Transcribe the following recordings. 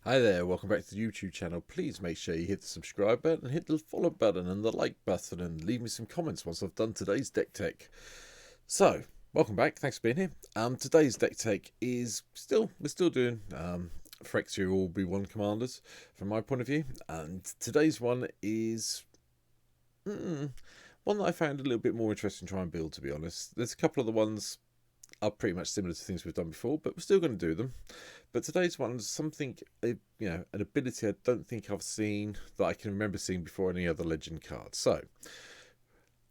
Hi there, welcome back to the YouTube channel. Please make sure you hit the subscribe button, hit the follow button and the like button, and leave me some comments once I've done today's deck tech. So, welcome back, thanks for being here. Today's deck tech is we're still doing Phyrexia all B1 commanders from my point of view, and today's one is one that I found a little bit more interesting to try and build, to be honest. There's a couple of the ones are pretty much similar to things we've done before, but we're still going to do them. But today's one is something, an ability I don't think I've seen that I can remember seeing before any other legend card. So,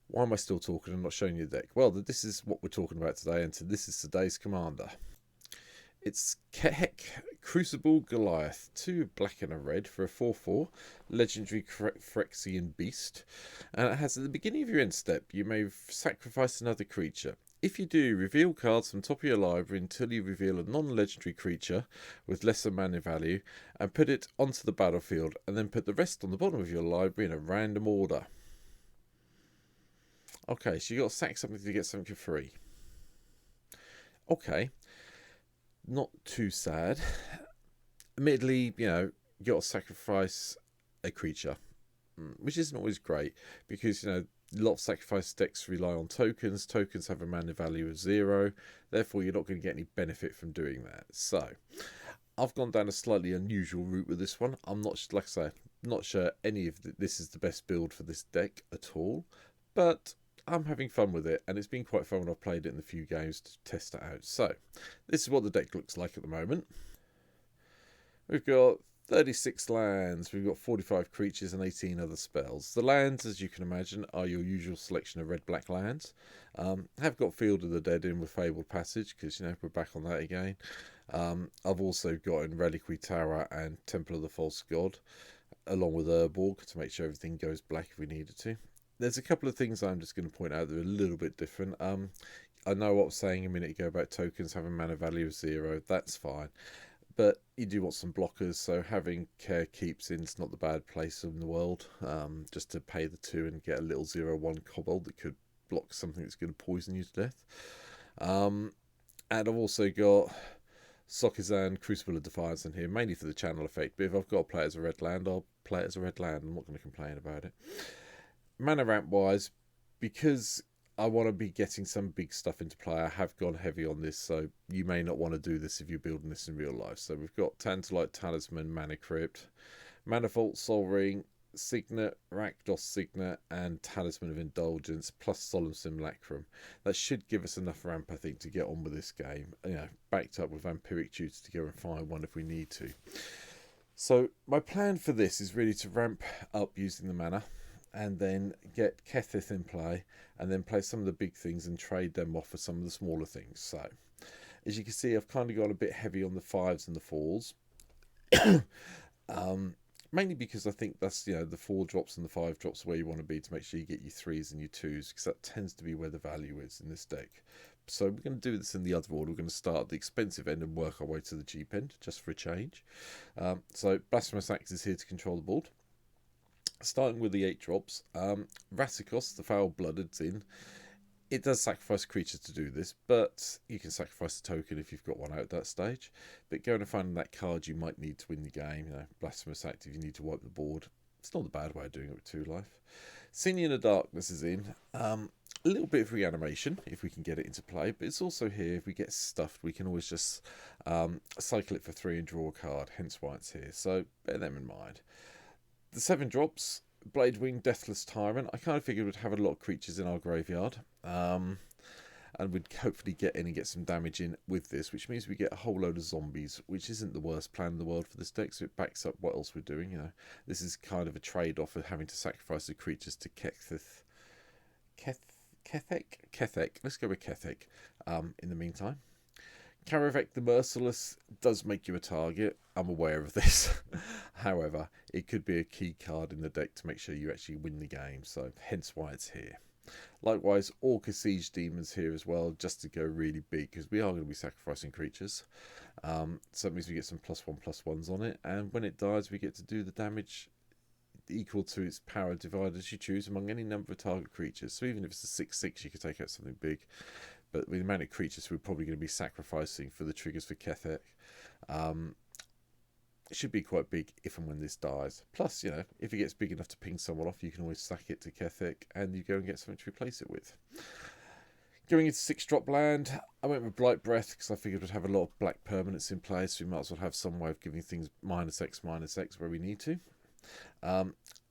why am I still talking and not showing you the deck? Well, this is what we're talking about today, and this is today's commander. It's Kethek, Crucible, Goliath, 2 black and a red for a 4/4, legendary Phyrexian beast. And it has at the beginning of your end step, you may sacrifice another creature. If you do, reveal cards from top of your library until you reveal a non-legendary creature with lesser mana value and put it onto the battlefield, and then put the rest on the bottom of your library in a random order. Okay, so you got to sack something to get something for free. Okay, not too sad. Admittedly, you got to sacrifice a creature, which isn't always great because, a lot of sacrifice decks rely on tokens. Tokens have a mana value of 0, therefore you're not going to get any benefit from doing that. So I've gone down a slightly unusual route with this one. I'm not, like I say, not sure any of this is the best build for this deck at all, but I'm having fun with it, and it's been quite fun when I've played it in a few games to test it out. So this is what the deck looks like at the moment. We've got 36 lands, we've got 45 creatures and 18 other spells. The lands, as you can imagine, are your usual selection of red-black lands. Have got Field of the Dead in with Fabled Passage, because, we're back on that again. I've also got in Reliquary Tower and Temple of the False God, along with Urborg, to make sure everything goes black if we needed to. There's a couple of things I'm just going to point out that are a little bit different. I know what I was saying a minute ago about tokens having mana value of 0, that's fine. But you do want some blockers, so having Care Keeps in is not the bad place in the world. Just to pay the 2 and get a little 0/1 kobold that could block something that's going to poison you to death. And I've also got Sokizan, Crucible of Defiance in here, mainly for the channel effect. But if I've got to play it as a red land, I'll play it as a red land. I'm not going to complain about it. Mana ramp wise, because I want to be getting some big stuff into play, I have gone heavy on this, so you may not want to do this if you're building this in real life. So we've got Tantalite, Talisman, Mana Crypt, Mana Vault, Sol Ring, Signet, Rakdos Signet, and Talisman of Indulgence, plus Solemn Simulacrum. That should give us enough ramp, I think, to get on with this game. Backed up with Vampiric Tutor to go and find one if we need to. So my plan for this is really to ramp up using the mana, and then get Kethek in play, and then play some of the big things and trade them off for some of the smaller things. So, as you can see, I've kind of gone a bit heavy on the 5s and the 4s. Mainly because I think that's, the 4 drops and the 5 drops where you want to be to make sure you get your 3s and your 2s, because that tends to be where the value is in this deck. So we're going to do this in the other order. We're going to start at the expensive end and work our way to the cheap end, just for a change. So Blasphemous Axe is here to control the board. Starting with the 8 drops, Ratikos, the Foul-Blooded's in. It does sacrifice a creature to do this, but you can sacrifice a token if you've got one out at that stage. But going and finding that card you might need to win the game, Blasphemous Act if you need to wipe the board. It's not a bad way of doing it with 2 life. Senior in the Darkness is in. A little bit of reanimation if we can get it into play, but it's also here. If we get stuffed, we can always just cycle it for 3 and draw a card, hence why it's here. So bear them in mind. The 7 drops, Bladewing, Deathless Tyrant. I kind of figured we'd have a lot of creatures in our graveyard. And we'd hopefully get in and get some damage in with this, which means we get a whole load of zombies, which isn't the worst plan in the world for this deck, so it backs up what else we're doing. This is kind of a trade-off of having to sacrifice the creatures to Kethek. Let's go with Kethek in the meantime. Karavek the Merciless does make you a target. I'm aware of this. However, it could be a key card in the deck to make sure you actually win the game, so hence why it's here. Likewise, Orca Siege Demon's here as well, just to go really big, because we are going to be sacrificing creatures. So that means we get some +1/+1s on it, and when it dies, we get to do the damage equal to its power divided as you choose among any number of target creatures. So even if it's a 6/6, you could take out something big. But with the amount of creatures we're probably going to be sacrificing for the triggers for Kethek, It should be quite big if and when this dies. Plus, you know, if it gets big enough to ping someone off, you can always sack it to Kethek and you go and get something to replace it with. Going into 6-drop land, I went with Blight Breath because I figured we'd have a lot of black permanents in place, so we might as well have some way of giving things -X where we need to.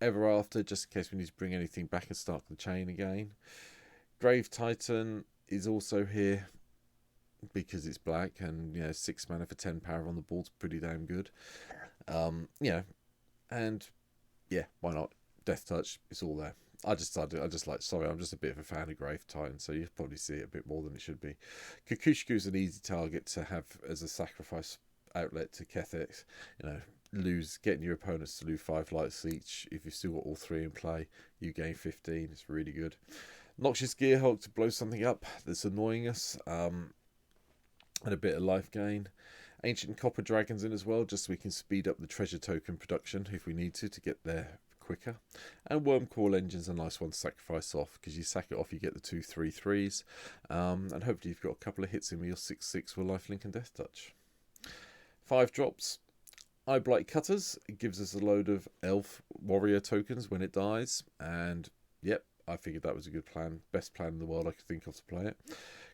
Ever After, just in case we need to bring anything back and start the chain again. Grave Titan is also here because it's black, and, you know, 6 mana for 10 power on the board's pretty damn good. You know, and yeah, why not? Death Touch, it's all there. I'm just a bit of a fan of Grave Titan, so you probably see it a bit more than it should be. Kukushku is an easy target to have as a sacrifice outlet to Kethek. You know, getting your opponents to lose 5 lights each. If you've still got all 3 in play, you gain 15. It's really good. Noxious Gearhulk to blow something up that's annoying us, and a bit of life gain. Ancient Copper Dragons in as well, just so we can speed up the treasure token production if we need to get there quicker. And Wormcoil Engine's a nice one to sacrifice off, because you sack it off, you get the 2 3/3s, and hopefully you've got a couple of hits in with your 6/6 with Lifelink and Death Touch. 5 drops. Eye Blight Cutters. It gives us a load of Elf Warrior tokens when it dies, and yep, I figured that was a good plan. Best plan in the world I could think of to play it.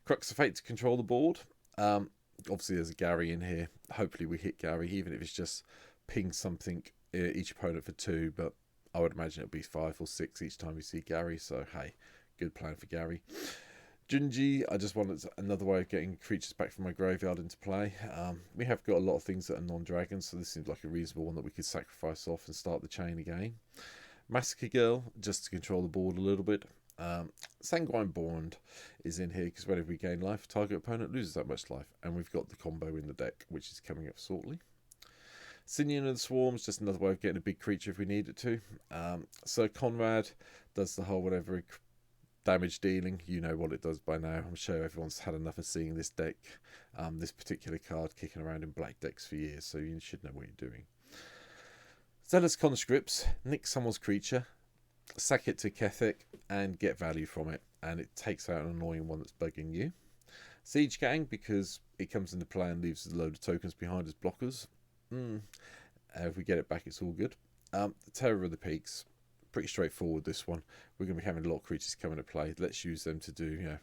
Crux of Fate to control the board. Obviously there's a Gary in here. Hopefully we hit Gary, even if it's just ping something each opponent for 2, but I would imagine it'll be 5 or 6 each time we see Gary, so hey, good plan for Gary. Junji, I just wanted another way of getting creatures back from my graveyard into play. We have got a lot of things that are non-dragons, so this seems like a reasonable one that we could sacrifice off and start the chain again. Massacre Girl, just to control the board a little bit. Sanguine Bond is in here because whenever we gain life, target opponent loses that much life, and we've got the combo in the deck, which is coming up shortly. Sinian and Swarms, just another way of getting a big creature if we need it to. So Conrad does the whole whatever damage dealing. You know what it does by now. I'm sure everyone's had enough of seeing this deck, this particular card kicking around in black decks for years, so you should know what you're doing. Zealous Conscripts, nick someone's creature, sack it to Kethek, and get value from it, and it takes out an annoying one that's bugging you. Siege Gang, because it comes into play and leaves a load of tokens behind as blockers. If we get it back, it's all good. The Terror of the Peaks, pretty straightforward this one. We're going to be having a lot of creatures coming to play. Let's use them to do, you know,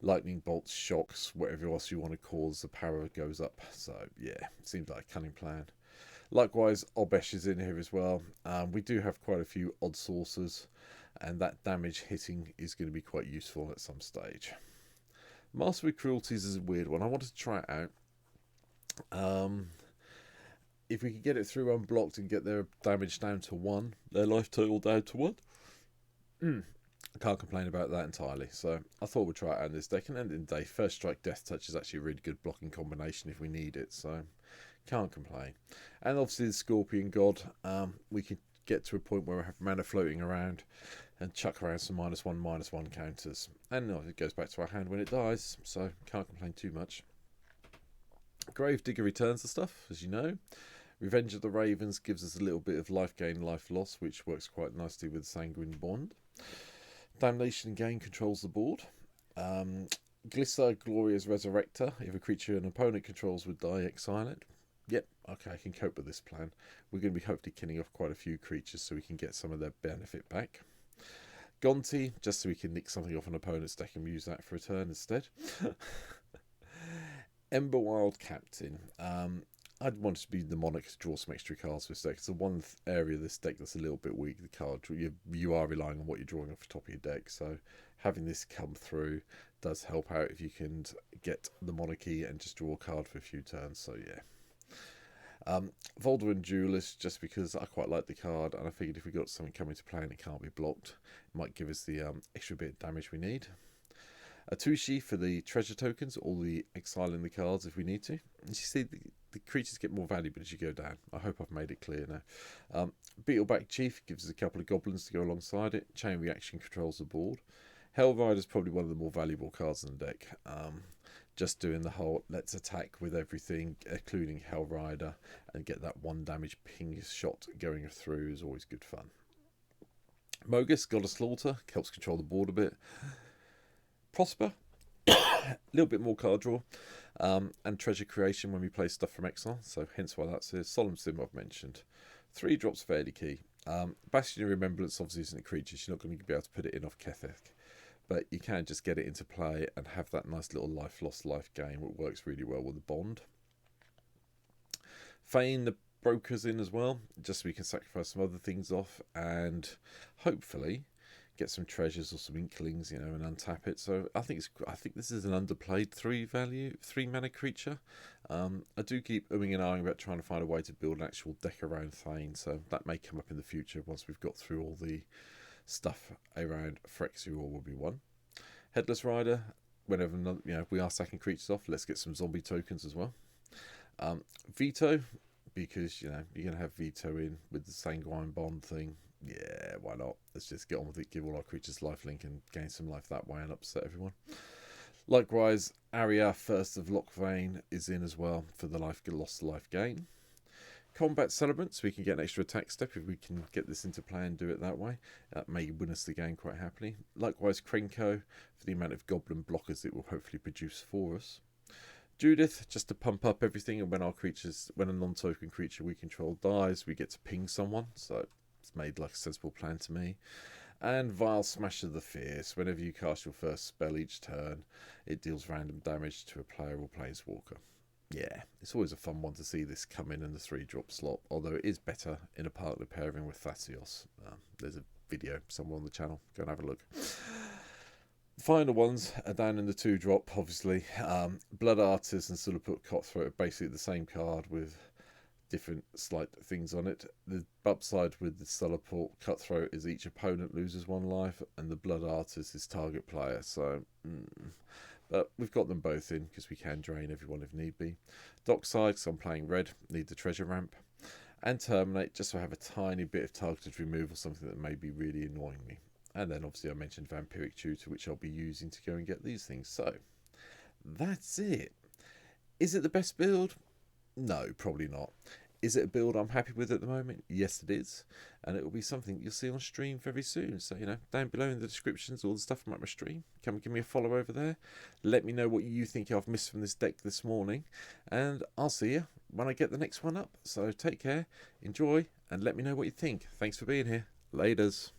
lightning bolts, shocks, whatever else you want to cause. The power goes up. So yeah, seems like a cunning plan. Likewise, Obesh is in here as well. We do have quite a few odd sources, and that damage hitting is going to be quite useful at some stage. Master with Cruelties is a weird one. I wanted to try it out. If we could get it through unblocked and get their damage down to 1, their life total down to 1, I can't complain about that entirely. So I thought we'd try it out in this deck. And at the end of the day, First Strike Death Touch is actually a really good blocking combination if we need it. So can't complain. And obviously the Scorpion God, we could get to a point where we have mana floating around and chuck around some -1/-1 counters. And it goes back to our hand when it dies. So can't complain too much. Gravedigger returns the stuff, as you know. Revenge of the Ravens gives us a little bit of life gain, life loss, which works quite nicely with Sanguine Bond. Damnation Gain controls the board. Glisser Glorious Resurrector. If a creature an opponent controls would die, exile it. Yep, okay, I can cope with this plan. We're going to be hopefully killing off quite a few creatures so we can get some of their benefit back. Gonti, just so we can nick something off an opponent's deck and use that for a turn instead. Emberwild Captain. I'd want it to be the Monarch to draw some extra cards for this deck. It's the one area of this deck that's a little bit weak. The card you are relying on what you're drawing off the top of your deck, so having this come through does help out if you can get the Monarchy and just draw a card for a few turns. So yeah. Voldemort Duelist, just because I quite like the card, and I figured if we got something coming to play and it can't be blocked, it might give us the extra bit of damage we need. Atushi for the treasure tokens, all the exiling the cards if we need to. And you see, the creatures get more valuable as you go down. I hope I've made it clear now. Beetleback Chief gives us a couple of goblins to go alongside it. Chain Reaction controls the board. Hellrider is probably one of the more valuable cards in the deck. Just doing the whole let's attack with everything, including Hellrider, and get that 1 damage ping shot going through is always good fun. Mogus, God of Slaughter, helps control the board a bit. Prosper, A little bit more card draw and treasure creation when we play stuff from exile, so hence why that's a solemn sim I've mentioned. 3 drops fairly key. Bastion of Remembrance obviously isn't a creature, so you're not going to be able to put it in off Kethek, but you can just get it into play and have that nice little life lost life gain, which works really well with the bond. Feign the Broker's in as well, just so we can sacrifice some other things off and hopefully get some treasures or some inklings, you know, and untap it. So I think this is an underplayed 3 mana creature. I do keep umming and ahhing about trying to find a way to build an actual deck around Thane, so that may come up in the future once we've got through all the stuff around Phyrexian will be one. Headless Rider, whenever we are sacking creatures off, let's get some zombie tokens as well. Veto, because you're going to have Veto in with the Sanguine Bond thing. Yeah, why not? Let's just get on with it, give all our creatures lifelink and gain some life that way and upset everyone. Likewise, Aria, First of Lockvein, is in as well for the lost life gain. Combat Celebrants, we can get an extra attack step if we can get this into play and do it that way. That may win us the game quite happily. Likewise, Krenko, for the amount of goblin blockers it will hopefully produce for us. Judith, just to pump up everything, and when a non-token creature we control dies, we get to ping someone, so it's made like a sensible plan to me. And Vile Smasher the Fierce, whenever you cast your first spell each turn, it deals random damage to a player or planeswalker. Yeah, it's always a fun one to see this come in the 3-drop slot, although it is better in a partner pairing with Thasios. There's a video somewhere on the channel, go and have a look. The final ones are down in the 2-drop, obviously. Blood Artist and Sulaput Cutthroat are basically the same card with different slight things on it. The upside with the Sulaput Cutthroat is each opponent loses 1 life, and the Blood Artist is target player, so... But we've got them both in because we can drain everyone if need be. Dockside, because I'm playing red, need the treasure ramp. And Terminate, just so I have a tiny bit of targeted removal, something that may be really annoying me. And then obviously I mentioned Vampiric Tutor, which I'll be using to go and get these things. So, that's it. Is it the best build? No, probably not. Is it a build I'm happy with at the moment? Yes, it is. And it will be something you'll see on stream very soon. So, down below in the descriptions, all the stuff from my stream. Come and give me a follow over there. Let me know what you think I've missed from this deck this morning. And I'll see you when I get the next one up. So take care, enjoy, and let me know what you think. Thanks for being here. Laters.